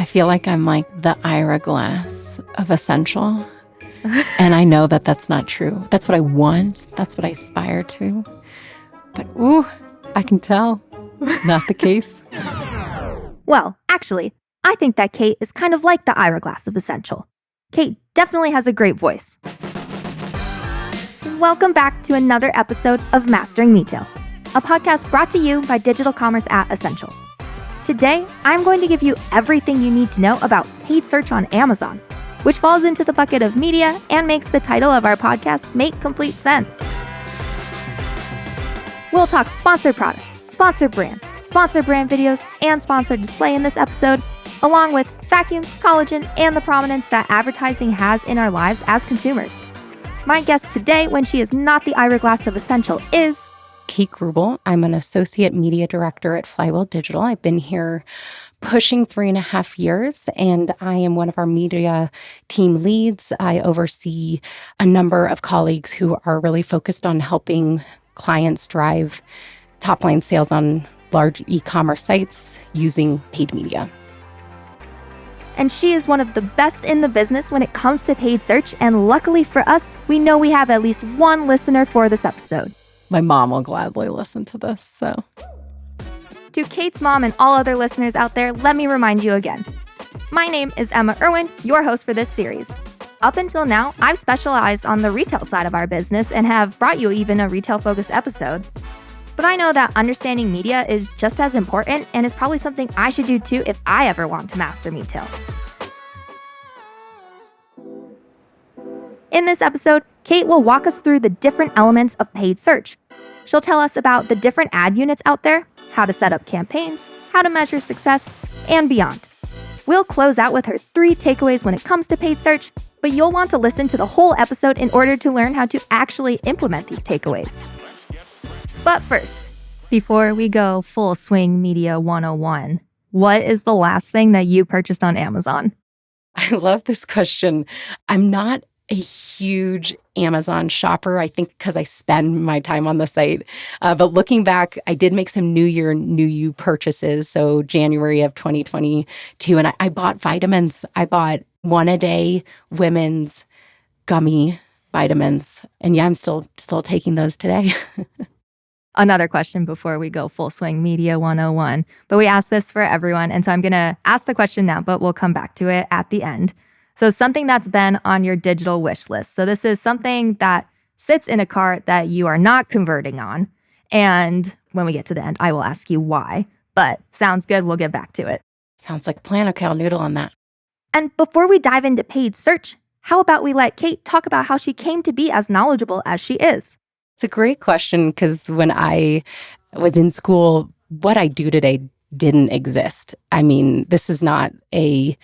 feel like I'm like the Ira Glass of Essential. And I know that that's not true. That's what I want. That's what I aspire to. But ooh, I can tell. Not the case. Well, actually, I think that Kate is kind of like the Ira Glass of Essential. Kate definitely has a great voice. Welcome back to another episode of Mastering Retail, a podcast brought to you by digital commerce at Essential. Today, I'm going to give you everything you need to know about paid search on Amazon, which falls into the bucket of media and makes the title of our podcast make complete sense. We'll talk sponsored products, sponsored brands, sponsored brand videos, and sponsored display in this episode, along with vacuums, collagen, and the prominence that advertising has in our lives as consumers. My guest today, when she is not the Ira Glass of Essential, is Kate Grubel. I'm an associate media director at Flywheel Digital. I've been here pushing 3.5 years, and I am one of our media team leads. I oversee a number of colleagues who are really focused on helping clients drive top-line sales on large e-commerce sites using paid media. And she is one of the best in the business when it comes to paid search, and luckily for us, we know we have at least one listener for this episode. My mom will gladly listen to this, so. To Kate's mom and all other listeners out there, let me remind you again. My name is Emma Irwin, your host for this series. Up until now, I've specialized on the retail side of our business and have brought you even a retail-focused episode. But I know that understanding media is just as important and is probably something I should do too if I ever want to master retail. In this episode, Kate will walk us through the different elements of paid search. She'll tell us about the different ad units out there, how to set up campaigns, how to measure success, and beyond. We'll close out with her 3 takeaways when it comes to paid search, but you'll want to listen to the whole episode in order to learn how to actually implement these takeaways. But first, before we go full swing media 101, what is the last thing that you purchased on Amazon? I love this question. I'm not a huge Amazon shopper, I think because I spend my time on the site. But looking back, I did make some New Year, New You purchases. So January of 2022. And I bought vitamins. I bought 1-a-day women's gummy vitamins. And yeah, I'm still taking those today. Another question before we go full swing media 101. But we asked this for everyone. And so I'm going to ask the question now, but we'll come back to it at the end. So something that's been on your digital wish list. So this is something that sits in a cart that you are not converting on. And when we get to the end, I will ask you why. But sounds good. We'll get back to it. Sounds like a plan. Okay, I'll noodle on that. And before we dive into paid search, how about we let Kate talk about how she came to be as knowledgeable as she is? It's a great question because when I was in school, what I do today didn't exist. I mean, this is not a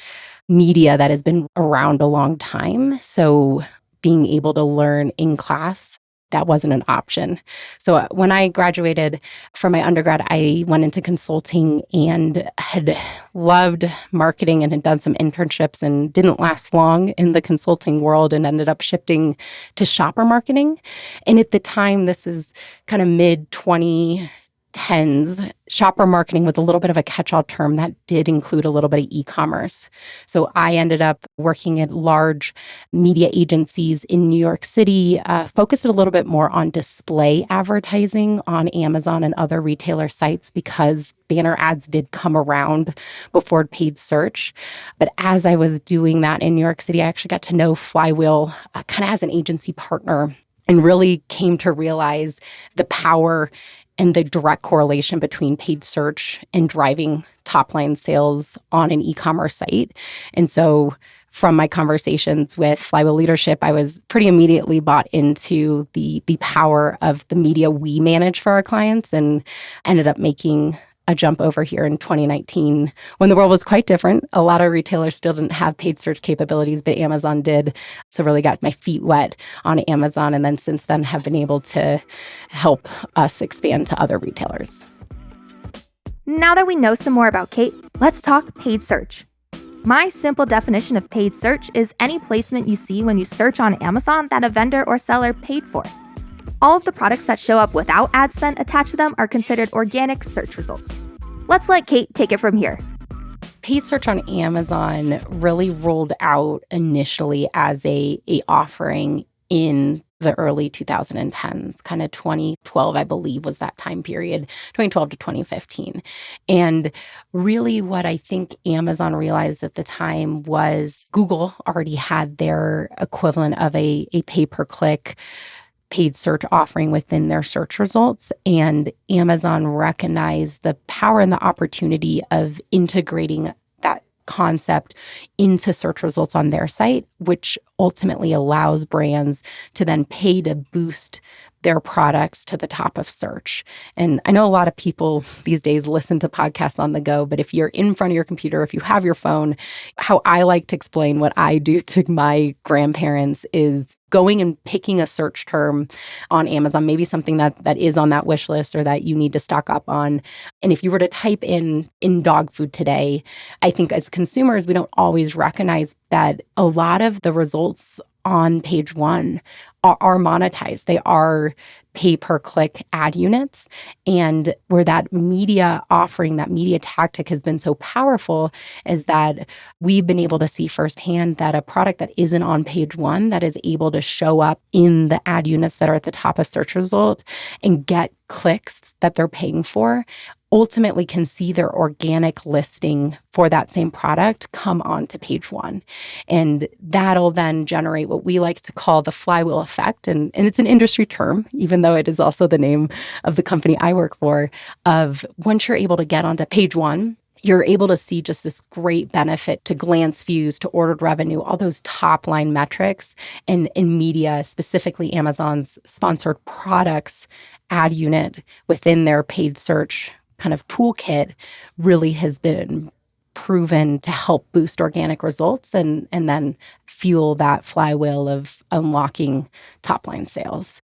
media that has been around a long time. So being able to learn in class, that wasn't an option. So when I graduated from my undergrad, I went into consulting and had loved marketing and had done some internships and didn't last long in the consulting world and ended up shifting to shopper marketing. And at the time, this is kind of mid-2010s, shopper marketing was a little bit of a catch-all term that did include a little bit of e-commerce. So I ended up working at large media agencies in New York City, focused a little bit more on display advertising on Amazon and other retailer sites because banner ads did come around before paid search. But as I was doing that in New York City, I actually got to know Flywheel kind of as an agency partner and really came to realize the power and the direct correlation between paid search and driving top-line sales on an e-commerce site. And so from my conversations with Flywheel leadership, I was pretty immediately bought into the power of the media we manage for our clients and ended up making a jump over here in 2019 when the world was quite different. A lot of retailers still didn't have paid search capabilities, but Amazon did. So really got my feet wet on Amazon. And then since then have been able to help us expand to other retailers. Now that we know some more about Kate, let's talk paid search. My simple definition of paid search is any placement you see when you search on Amazon that a vendor or seller paid for. All of the products that show up without ad spend attached to them are considered organic search results. Let's let Kate take it from here. Paid search on Amazon really rolled out initially as a offering in the early 2010s, kind of 2012, I believe, was that time period, 2012 to 2015. And really what I think Amazon realized at the time was Google already had their equivalent of a pay-per-click paid search offering within their search results. And Amazon recognized the power and the opportunity of integrating that concept into search results on their site, which ultimately allows brands to then pay to boost their products to the top of search. And I know a lot of people these days listen to podcasts on the go, but if you're in front of your computer, if you have your phone, how I like to explain what I do to my grandparents is going and picking a search term on Amazon, maybe something that is on that wish list or that you need to stock up on. And if you were to type in dog food today, I think as consumers, we don't always recognize that a lot of the results on page one are monetized. They are pay-per-click ad units. And where that media offering, that media tactic has been so powerful is that we've been able to see firsthand that a product that isn't on page one, that is able to show up in the ad units that are at the top of search result and get clicks that they're paying for, ultimately can see their organic listing for that same product come onto page one. And that'll then generate what we like to call the flywheel effect. And it's an industry term, even though it is also the name of the company I work for, of once you're able to get onto page one, you're able to see just this great benefit to glance views, to ordered revenue, all those top line metrics and in media, specifically Amazon's sponsored products ad unit within their paid search kind of toolkit really has been proven to help boost organic results and then fuel that flywheel of unlocking top line sales.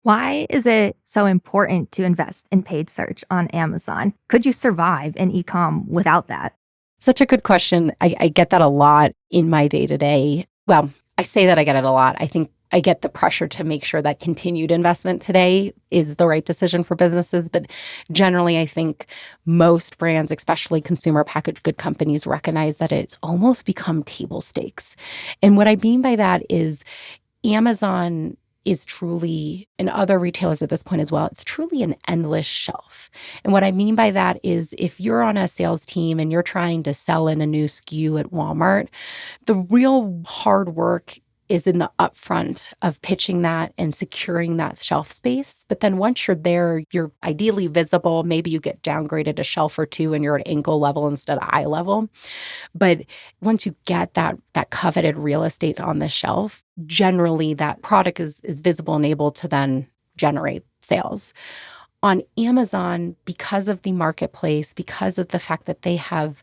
Why is it so important to invest in paid search on Amazon? Could you survive in e-com without that? Such a good question. I get that a lot in my day to day. Well, I say that I get it a lot. I think I get the pressure to make sure that continued investment today is the right decision for businesses. But generally, I think most brands, especially consumer packaged good companies, recognize that it's almost become table stakes. And what I mean by that is Amazon is truly, and other retailers at this point as well, it's truly an endless shelf. And what I mean by that is if you're on a sales team and you're trying to sell in a new SKU at Walmart, the real hard work is in the upfront of pitching that and securing that shelf space. But then once you're there, you're ideally visible. Maybe you get downgraded a shelf or two and you're at ankle level instead of eye level. But once you get that coveted real estate on the shelf, generally that product is visible and able to then generate sales. On Amazon, because of the marketplace, because of the fact that they have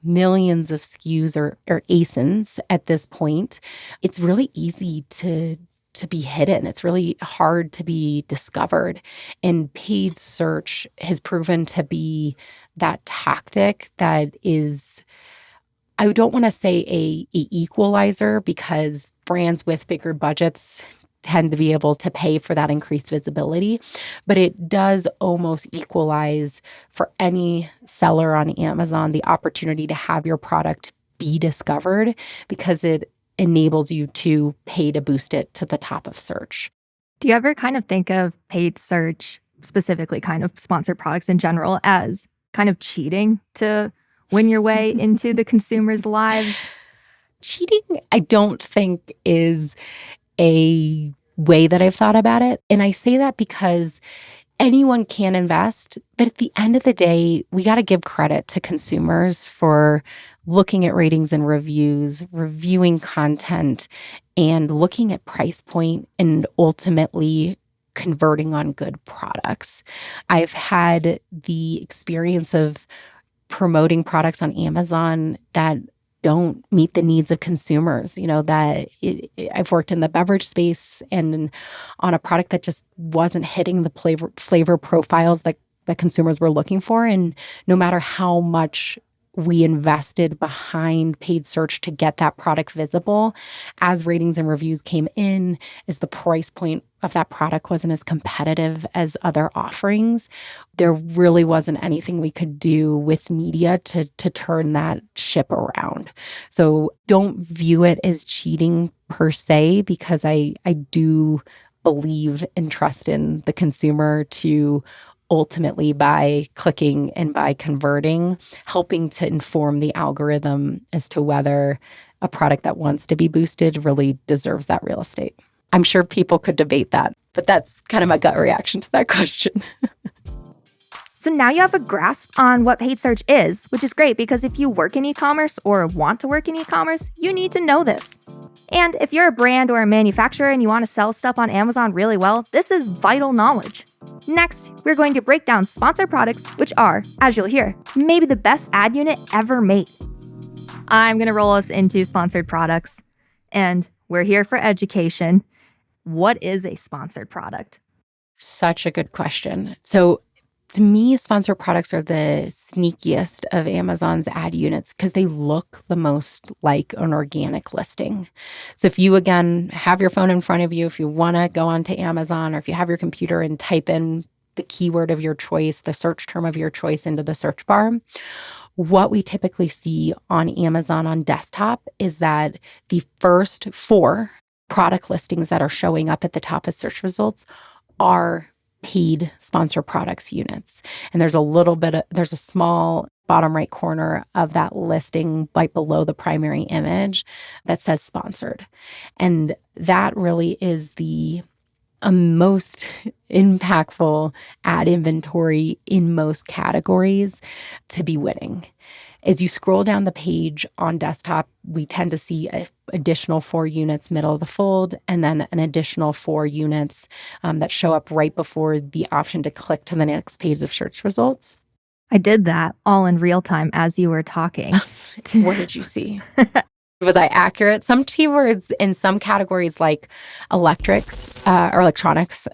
millions of SKUs or ASINs at this point, it's really easy to be hidden. It's really hard to be discovered. And paid search has proven to be that tactic that is, I don't want to say a equalizer, because brands with bigger budgets tend to be able to pay for that increased visibility, but it does almost equalize for any seller on Amazon the opportunity to have your product be discovered, because it enables you to pay to boost it to the top of search. Do you ever kind of think of paid search, specifically kind of sponsored products in general, as kind of cheating to win your way into the consumers' lives? Cheating, I don't think is a way that I've thought about it. And I say that because anyone can invest, but at the end of the day, we got to give credit to consumers for looking at ratings and reviews, reviewing content, and looking at price point and ultimately converting on good products. I've had the experience of promoting products on Amazon that don't meet the needs of consumers. I've worked in the beverage space and on a product that just wasn't hitting the flavor profiles that consumers were looking for. And no matter how much we invested behind paid search to get that product visible. As ratings and reviews came in, as the price point of that product wasn't as competitive as other offerings, there really wasn't anything we could do with media to turn that ship around. So don't view it as cheating per se, because I do believe and trust in the consumer to ultimately, by clicking and by converting, helping to inform the algorithm as to whether a product that wants to be boosted really deserves that real estate. I'm sure people could debate that, but that's kind of my gut reaction to that question. So now you have a grasp on what paid search is, which is great because if you work in e-commerce or want to work in e-commerce, you need to know this. And if you're a brand or a manufacturer and you want to sell stuff on Amazon really well, this is vital knowledge. Next, we're going to break down sponsored products, which are, as you'll hear, maybe the best ad unit ever made. I'm going to roll us into sponsored products, and we're here for education. What is a sponsored product? Such a good question. So to me, sponsored products are the sneakiest of Amazon's ad units because they look the most like an organic listing. So if you, again, have your phone in front of you, if you want to go onto Amazon, or if you have your computer and type in the keyword of your choice, the search term of your choice into the search bar, what we typically see on Amazon on desktop is that the first 4 product listings that are showing up at the top of search results are paid sponsor products units. And there's a small bottom right corner of that listing right below the primary image that says sponsored. And that really is the most impactful ad inventory in most categories to be winning. As you scroll down the page on desktop, we tend to see an additional 4 units middle of the fold, and then an additional 4 units that show up right before the option to click to the next page of search results. I did that all in real time as you were talking. What did you see? Was I accurate? Some keywords in some categories like electrics or electronics,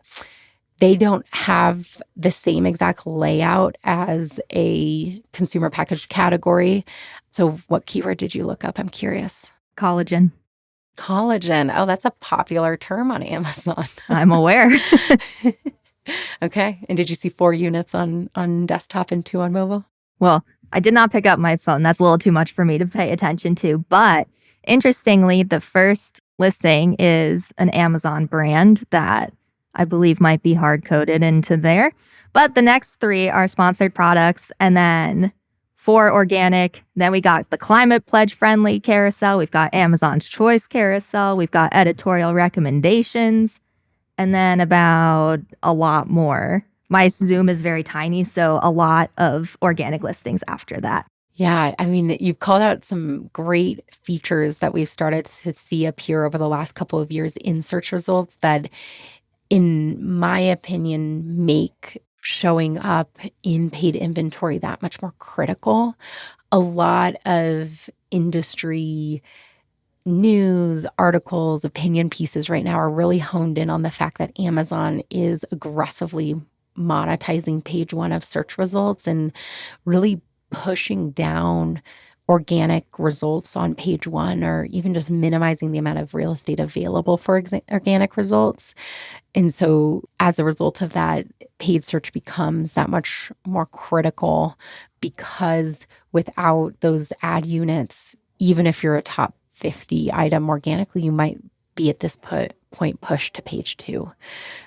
they don't have the same exact layout as a consumer packaged category. So what keyword did you look up? I'm curious. Collagen. Collagen. Oh, that's a popular term on Amazon. I'm aware. Okay. And did you see 4 units on desktop and 2 on mobile? Well, I did not pick up my phone. That's a little too much for me to pay attention to. But interestingly, the first listing is an Amazon brand that I believe might be hard-coded into there. But the next 3 are sponsored products, and then 4 organic. Then we got the Climate Pledge Friendly carousel. We've got Amazon's Choice carousel. We've got editorial recommendations, and then about a lot more. My Zoom is very tiny, so a lot of organic listings after that. Yeah, I mean, you've called out some great features that we've started to see appear over the last couple of years in search results that, in my opinion, make showing up in paid inventory that much more critical. A lot of industry news, articles, opinion pieces right now are really honed in on the fact that Amazon is aggressively monetizing page 1 of search results and really pushing down organic results on page 1, or even just minimizing the amount of real estate available for organic results. And so as a result of that, paid search becomes that much more critical, because without those ad units, even if you're a top 50 item organically, you might be at this point pushed to page 2.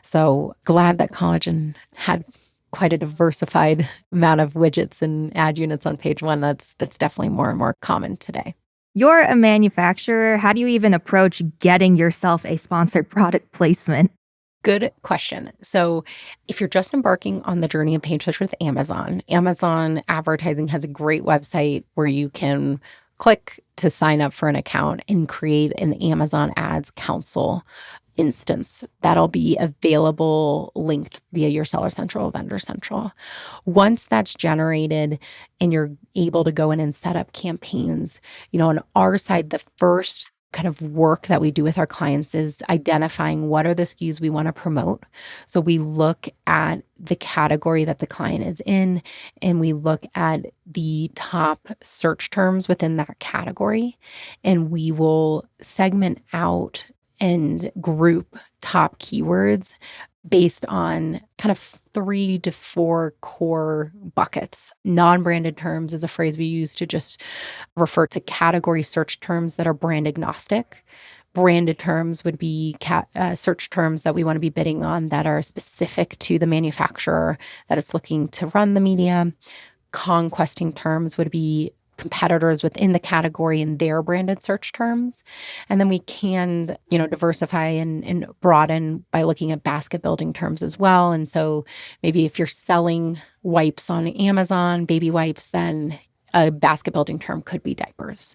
So glad that Collagen had quite a diversified amount of widgets and ad units on page 1. That's definitely more and more common today. You're a manufacturer. How do you even approach getting yourself a sponsored product placement? Good question. So if you're just embarking on the journey of paid search with Amazon, Amazon Advertising has a great website where you can click to sign up for an account and create an Amazon Ads Council instance that'll be available linked via your Seller Central or Vendor Central. Once that's generated and you're able to go in and set up campaigns, on our side, the first kind of work that we do with our clients is identifying what are the SKUs we want to promote. So we look at the category that the client is in, and we look at the top search terms within that category, and we will segment out and group top keywords based on kind of 3 to 4 core buckets. Non-branded terms is a phrase we use to just refer to category search terms that are brand agnostic. Branded terms would be search terms that we want to be bidding on that are specific to the manufacturer that is looking to run the media. Conquesting terms would be competitors within the category and their branded search terms. And then we can, diversify and broaden by looking at basket building terms as well. And so maybe if you're selling wipes on Amazon, baby wipes, then a basket building term could be diapers.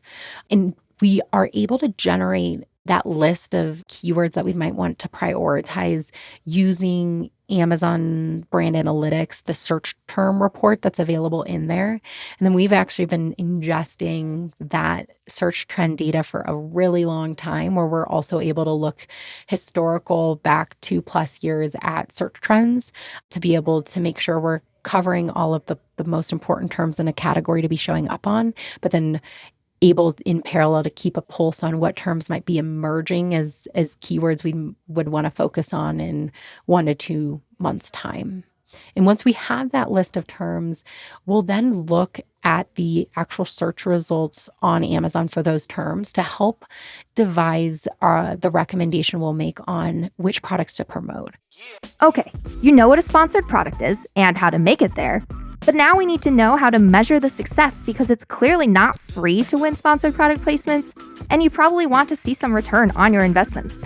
And we are able to generate that list of keywords that we might want to prioritize using Amazon brand analytics, the search term report that's available in there. And then we've actually been ingesting that search trend data for a really long time, where we're also able to look historical back 2+ years at search trends to be able to make sure we're covering all of the most important terms in a category to be showing up on, but then able in parallel to keep a pulse on what terms might be emerging as keywords we would want to focus on in 1 to 2 months' time. And once we have that list of terms, we'll then look at the actual search results on Amazon for those terms to help devise the recommendation we'll make on which products to promote. Okay, you know what a sponsored product is and how to make it there. But now we need to know how to measure the success, because it's clearly not free to win sponsored product placements, and you probably want to see some return on your investments.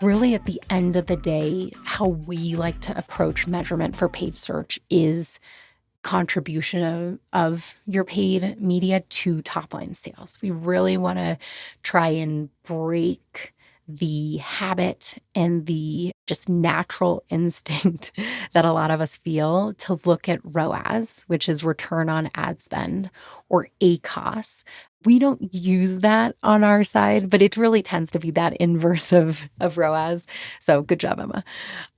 Really, at the end of the day, how we like to approach measurement for paid search is contribution of your paid media to top line sales. We really want to try and break the habit and the just natural instinct that a lot of us feel to look at ROAS, which is return on ad spend, or ACOS. We don't use that on our side, but it really tends to be that inverse of ROAS. So good job, Emma.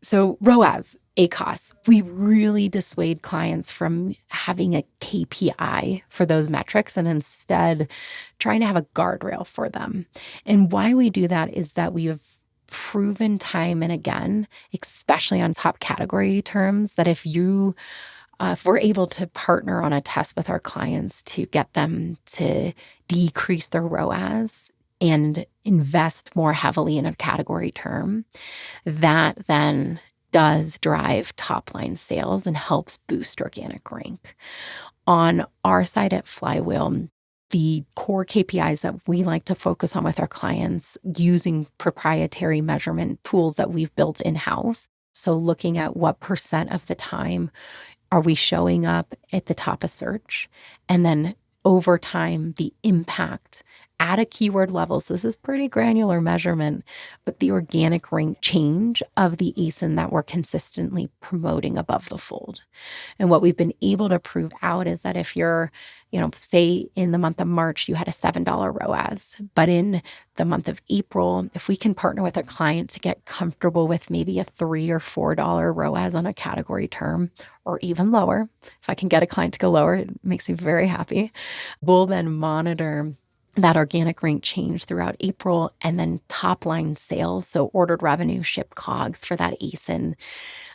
So ROAS, ACOS, we really dissuade clients from having a KPI for those metrics and instead trying to have a guardrail for them. And why we do that is that we have proven time and again, especially on top category terms, that if we're able to partner on a test with our clients to get them to decrease their ROAS and invest more heavily in a category term, that then does drive top line sales and helps boost organic rank. On our side at Flywheel, the core KPIs that we like to focus on with our clients using proprietary measurement tools that we've built in-house. So looking at what percent of the time are we showing up at the top of search, and then over time, the impact at a keyword level. So this is pretty granular measurement, but the organic rank change of the ASIN that we're consistently promoting above the fold. And what we've been able to prove out is that if you're, say in the month of March, you had a $7 ROAS, but in the month of April, if we can partner with a client to get comfortable with maybe a $3 or $4 ROAS on a category term, or even lower, if I can get a client to go lower, it makes me very happy. We'll then monitor that organic rank change throughout April, and then top line sales, so ordered revenue, shipped COGS for that ASIN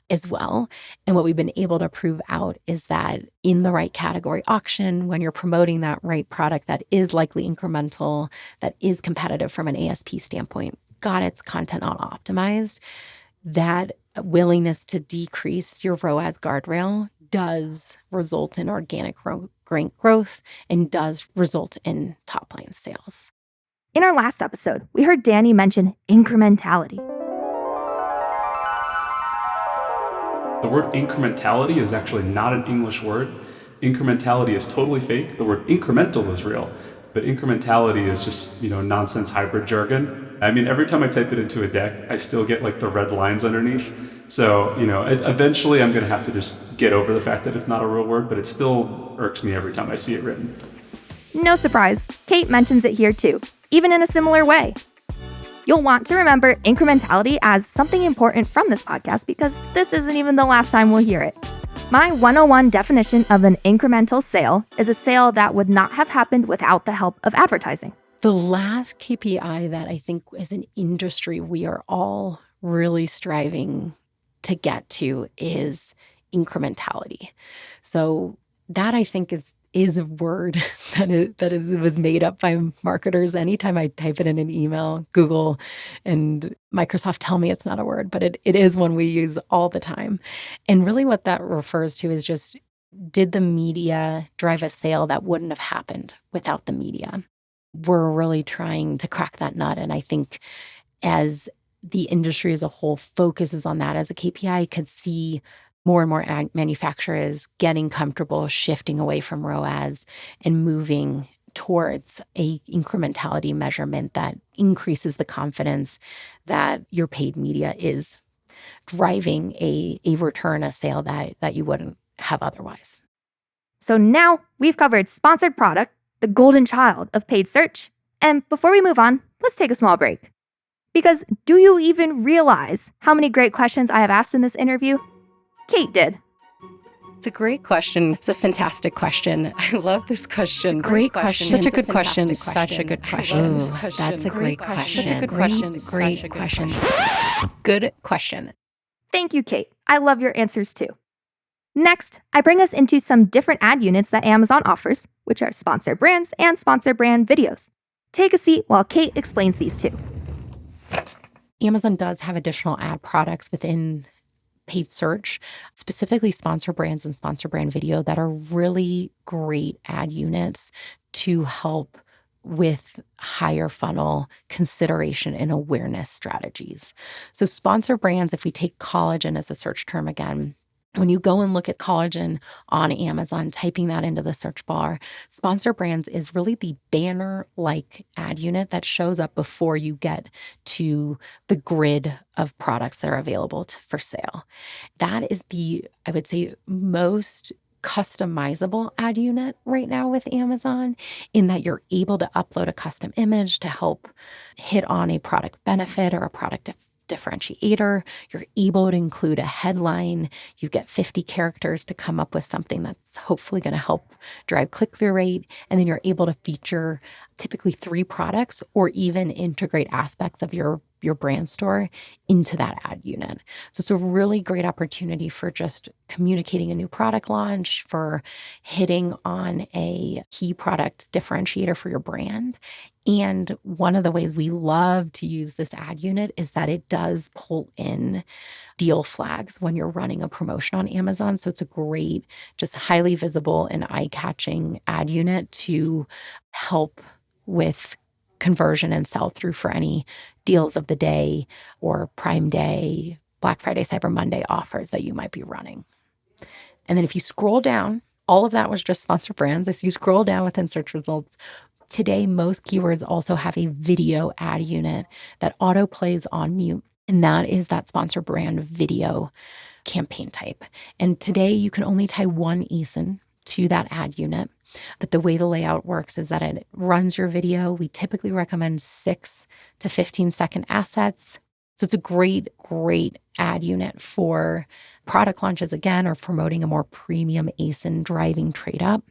as well. And what we've been able to prove out is that in the right category auction, when you're promoting that right product that is likely incremental, that is competitive from an ASP standpoint, got its content not optimized, that willingness to decrease your ROAS guardrail does result in organic rank growth and does result in top line sales. In our last episode, we heard Danny mention incrementality. The word incrementality is actually not an English word. Incrementality is totally fake. The word incremental is real, but incrementality is just, nonsense hybrid jargon. I mean, every time I type it into a deck, I still get like the red lines underneath. So, eventually I'm going to have to just get over the fact that it's not a real word, but it still irks me every time I see it written. No surprise, Kate mentions it here too, even in a similar way. You'll want to remember incrementality as something important from this podcast because this isn't even the last time we'll hear it. My 101 definition of an incremental sale is a sale that would not have happened without the help of advertising. The last KPI that I think as an industry we are all really striving to get to is incrementality. So that I think is a word that was made up by marketers. Anytime I type it in an email, Google and Microsoft tell me it's not a word, but it is one we use all the time. And really what that refers to is just, did the media drive a sale that wouldn't have happened without the media? We're really trying to crack that nut. And I think as the industry as a whole focuses on that as a KPI, I could see more and more manufacturers getting comfortable shifting away from ROAS and moving towards a incrementality measurement that increases the confidence that your paid media is driving a return, a sale that you wouldn't have otherwise. So now we've covered sponsored product, the golden child of paid search. And before we move on, let's take a small break. Because do you even realize how many great questions I have asked in this interview? Kate did. It's a great question. It's a fantastic question. I love this question. It's a great question. Such a good question. Such a good question. That's a great question. Such a good question. Great question. Good question. Thank you, Kate. I love your answers too. Next, I bring us into some different ad units that Amazon offers, which are sponsor brands and sponsor brand videos. Take a seat while Kate explains these two. Amazon does have additional ad products within paid search, specifically sponsor brands and sponsor brand video, that are really great ad units to help with higher funnel consideration and awareness strategies. So sponsor brands, if we take collagen as a search term again, when you go and look at collagen on Amazon, typing that into the search bar, sponsor brands is really the banner-like ad unit that shows up before you get to the grid of products that are available for sale. That is the, I would say, most customizable ad unit right now with Amazon, in that you're able to upload a custom image to help hit on a product benefit or a product differentiator. You're able to include a headline. You get 50 characters to come up with something that's hopefully going to help drive click-through rate. And then you're able to feature typically 3 products or even integrate aspects of your brand store into that ad unit. So it's a really great opportunity for just communicating a new product launch, for hitting on a key product differentiator for your brand. And one of the ways we love to use this ad unit is that it does pull in deal flags when you're running a promotion on Amazon. So it's a great, just highly visible and eye-catching ad unit to help with conversion and sell-through for any deals of the day or Prime Day, Black Friday, Cyber Monday offers that you might be running. And then if you scroll down, all of that was just sponsor brands. If you scroll down within search results, today, most keywords also have a video ad unit that auto plays on mute. And that is that sponsor brand video campaign type. And today you can only tie one ASIN to that ad unit. But the way the layout works is that it runs your video. We typically recommend 6 to 15-second assets. So it's a great ad unit for product launches again, or promoting a more premium ASIN driving trade up.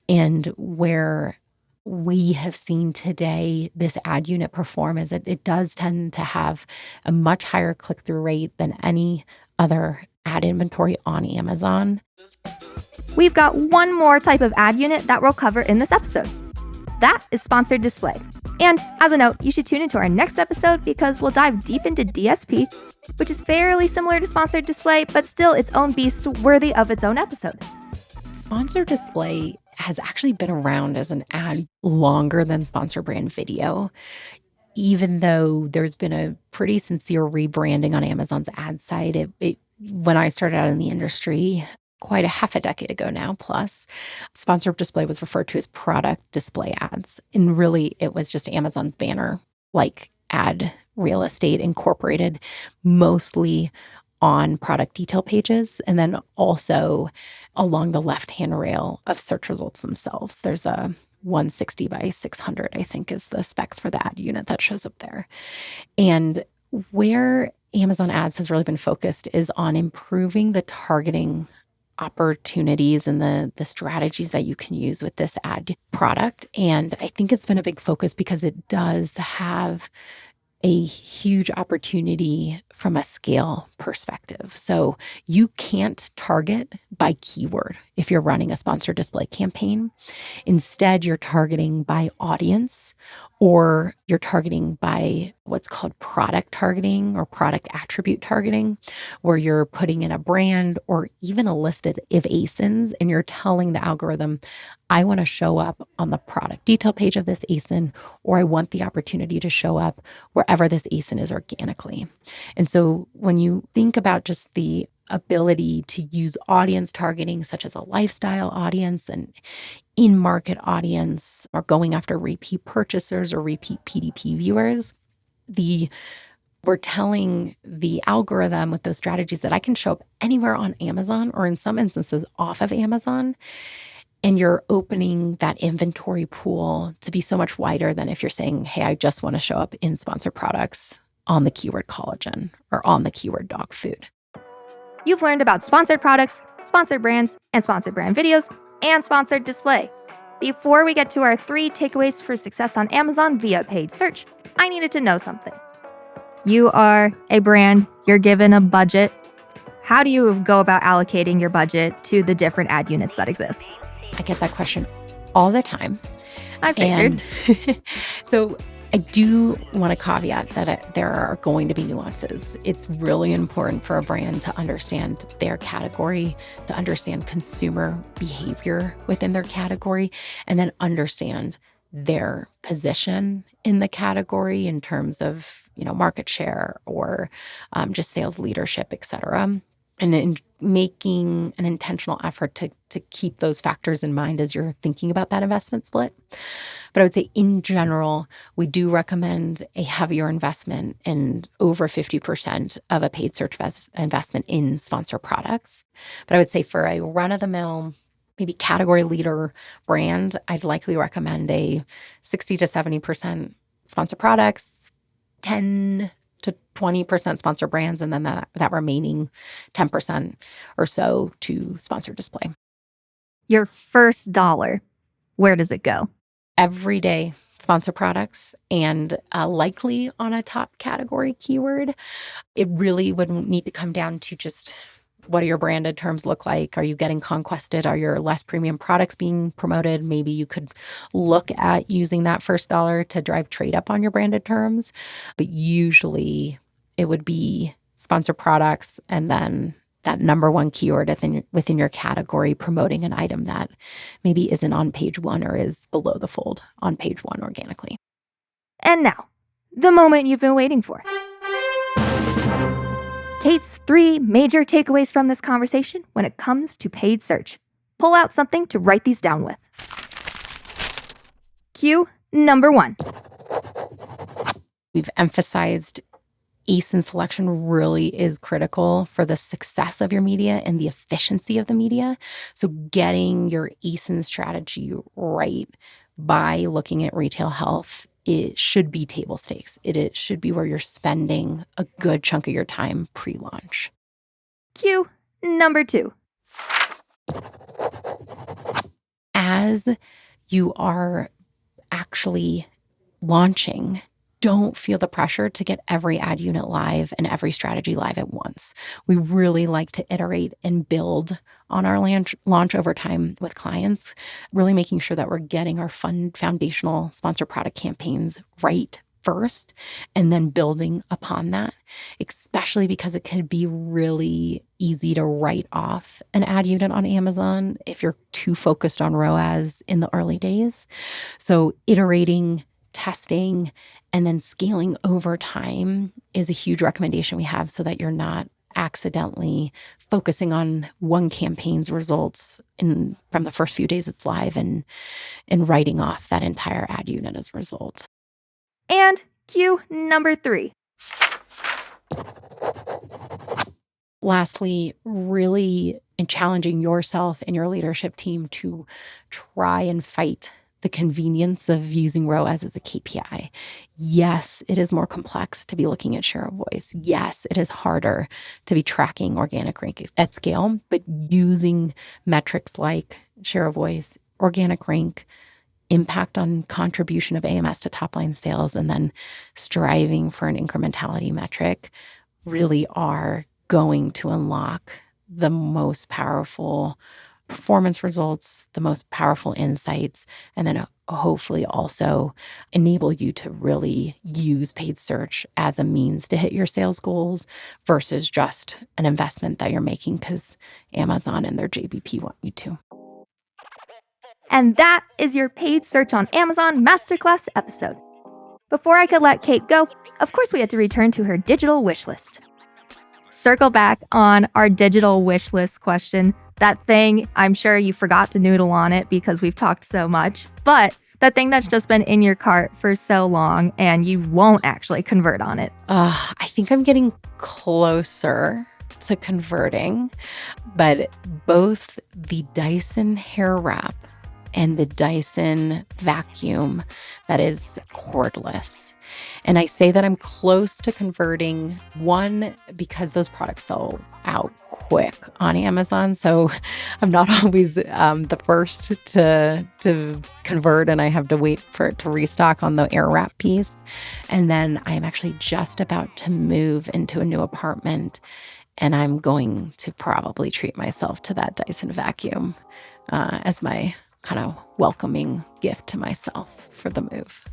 And where we have seen today this ad unit perform is it does tend to have a much higher click-through rate than any other ad inventory on Amazon. We've got one more type of ad unit that we'll cover in this episode. That is sponsored display. And as a note, you should tune into our next episode because we'll dive deep into DSP, which is fairly similar to sponsored display, but still its own beast worthy of its own episode. Sponsored display has actually been around as an ad longer than sponsor brand video, even though there's been a pretty sincere rebranding on Amazon's ad side. When I started out in the industry, quite a half a decade ago now, plus, sponsored display was referred to as product display ads. And really, it was just Amazon's banner, like ad real estate, incorporated mostly on product detail pages, and then also along the left-hand rail of search results themselves. There's a 160 by 600, I think is the specs for the ad unit that shows up there. And where Amazon Ads has really been focused is on improving the targeting opportunities and the strategies that you can use with this ad product. And I think it's been a big focus because it does have a huge opportunity from a scale perspective. So you can't target by keyword if you're running a sponsored display campaign. Instead, you're targeting by audience, or you're targeting by what's called product targeting or product attribute targeting, where you're putting in a brand or even a list of ASINs and you're telling the algorithm, I want to show up on the product detail page of this ASIN, or I want the opportunity to show up wherever this ASIN is organically. And so when you think about just the ability to use audience targeting, such as a lifestyle audience and in-market audience, or going after repeat purchasers or repeat PDP viewers, we're telling the algorithm with those strategies that I can show up anywhere on Amazon, or in some instances off of Amazon. And you're opening that inventory pool to be so much wider than if you're saying, hey, I just want to show up in sponsored products on the keyword collagen or on the keyword dog food. You've learned about sponsored products, sponsored brands, and sponsored brand videos, and sponsored display. Before we get to our 3 takeaways for success on Amazon via paid search, I needed to know something. You are a brand, you're given a budget. How do you go about allocating your budget to the different ad units that exist? I get that question all the time. I figured. And so I do want to caveat that there are going to be nuances. It's really important for a brand to understand their category, to understand consumer behavior within their category, and then understand their position in the category in terms of, market share or just sales leadership, et cetera. And in making an intentional effort to keep those factors in mind as you're thinking about that investment split. But I would say in general, we do recommend a heavier investment in over 50% of a paid search investment in sponsored products. But I would say for a run-of-the-mill, maybe category leader brand, I'd likely recommend a 60 to 70% sponsored products, 10 to 20% sponsored brands, and then that remaining 10% or so to sponsored display. Your first dollar, where does it go? Everyday sponsored products, and likely on a top category keyword. It really would need to come down to just, what do your branded terms look like? Are you getting conquested? Are your less premium products being promoted? Maybe you could look at using that first dollar to drive trade up on your branded terms. But usually it would be sponsored products and then that number one keyword within your category, promoting an item that maybe isn't on page 1 or is below the fold on page 1 organically. And now, the moment you've been waiting for. Kate's 3 major takeaways from this conversation when it comes to paid search. Pull out something to write these down with. Cue number 1. We've emphasized ASIN selection really is critical for the success of your media and the efficiency of the media. So getting your ASIN strategy right by looking at retail health, it should be table stakes. It should be where you're spending a good chunk of your time pre-launch. Cue number 2. As you are actually launching, don't feel the pressure to get every ad unit live and every strategy live at once. We really like to iterate and build on our launch over time with clients, really making sure that we're getting our foundational sponsored product campaigns right first and then building upon that, especially because it can be really easy to write off an ad unit on Amazon if you're too focused on ROAS in the early days. So iterating, testing, and then scaling over time is a huge recommendation we have so that you're not accidentally focusing on one campaign's results from the first few days it's live and writing off that entire ad unit as a result. And cue number 3. Lastly, really challenging yourself and your leadership team to try and fight the convenience of using ROAS as a KPI. Yes, it is more complex to be looking at share of voice. Yes, it is harder to be tracking organic rank at scale, but using metrics like share of voice, organic rank, impact on contribution of AMS to top line sales, and then striving for an incrementality metric really are going to unlock the most powerful performance results, the most powerful insights, and then hopefully also enable you to really use paid search as a means to hit your sales goals versus just an investment that you're making because Amazon and their JBP want you to. And that is your paid search on Amazon Masterclass episode. Before I could let Kate go, of course we had to return to her digital wish list. Circle back on our digital wish list question. That thing, I'm sure you forgot to noodle on it because we've talked so much, but that thing that's just been in your cart for so long and you won't actually convert on it. I think I'm getting closer to converting, but both the Dyson hair wrap and the Dyson vacuum that is cordless. And I say that I'm close to converting, one, because those products sell out quick on Amazon. So I'm not always the first to convert, and I have to wait for it to restock on the air wrap piece. And then I'm actually just about to move into a new apartment, and I'm going to probably treat myself to that Dyson vacuum as my kind of welcoming gift to myself for the move.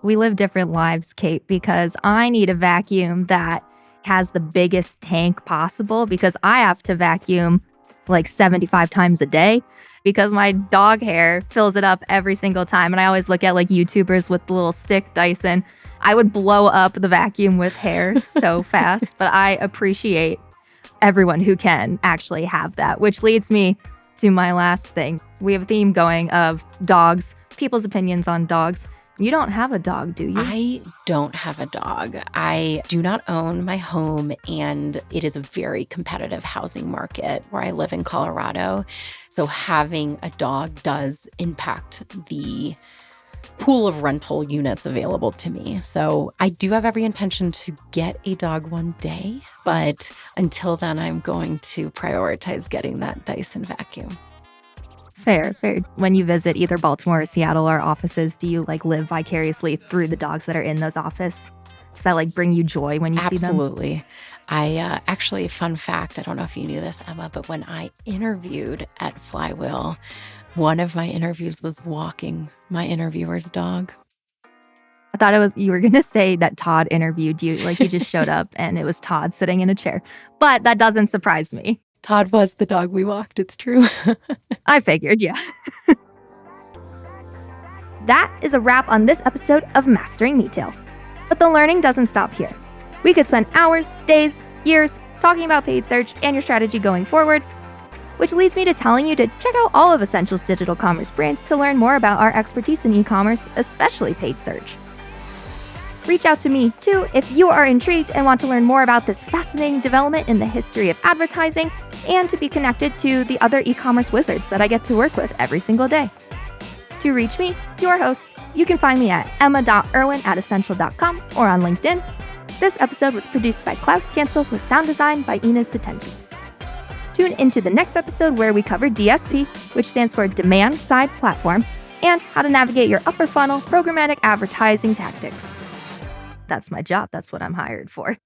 We live different lives, Kate, because I need a vacuum that has the biggest tank possible because I have to vacuum like 75 times a day because my dog hair fills it up every single time. And I always look at like YouTubers with the little stick Dyson. I would blow up the vacuum with hair so fast, but I appreciate everyone who can actually have that, which leads me to my last thing. We have a theme going of dogs, people's opinions on dogs. You don't have a dog, do you? I don't have a dog. I do not own my home, and it is a very competitive housing market where I live in Colorado. So having a dog does impact the pool of rental units available to me. So I do have every intention to get a dog one day, but until then, I'm going to prioritize getting that Dyson vacuum. Fair. When you visit either Baltimore or Seattle, our offices, do you like live vicariously through the dogs that are in those offices? Does that like bring you joy when you see them? Absolutely. I actually, fun fact, I don't know if you knew this, Emma, but when I interviewed at Flywheel, one of my interviews was walking my interviewer's dog. I thought you were going to say that Todd interviewed you, like you just showed up and it was Todd sitting in a chair. But that doesn't surprise me. Todd was the dog we walked, it's true. I figured, yeah. That is a wrap on this episode of Mastering Retail. But the learning doesn't stop here. We could spend hours, days, years talking about paid search and your strategy going forward, which leads me to telling you to check out all of Essential's digital commerce brands to learn more about our expertise in e-commerce, especially paid search. Reach out to me, too, if you are intrigued and want to learn more about this fascinating development in the history of advertising and to be connected to the other e-commerce wizards that I get to work with every single day. To reach me, your host, you can find me at emma.irwin@essential.com or on LinkedIn. This episode was produced by Klaus Cancel with sound design by Inez Satenji. Tune into the next episode where we cover DSP, which stands for Demand Side Platform, and how to navigate your upper funnel programmatic advertising tactics. That's my job. That's what I'm hired for.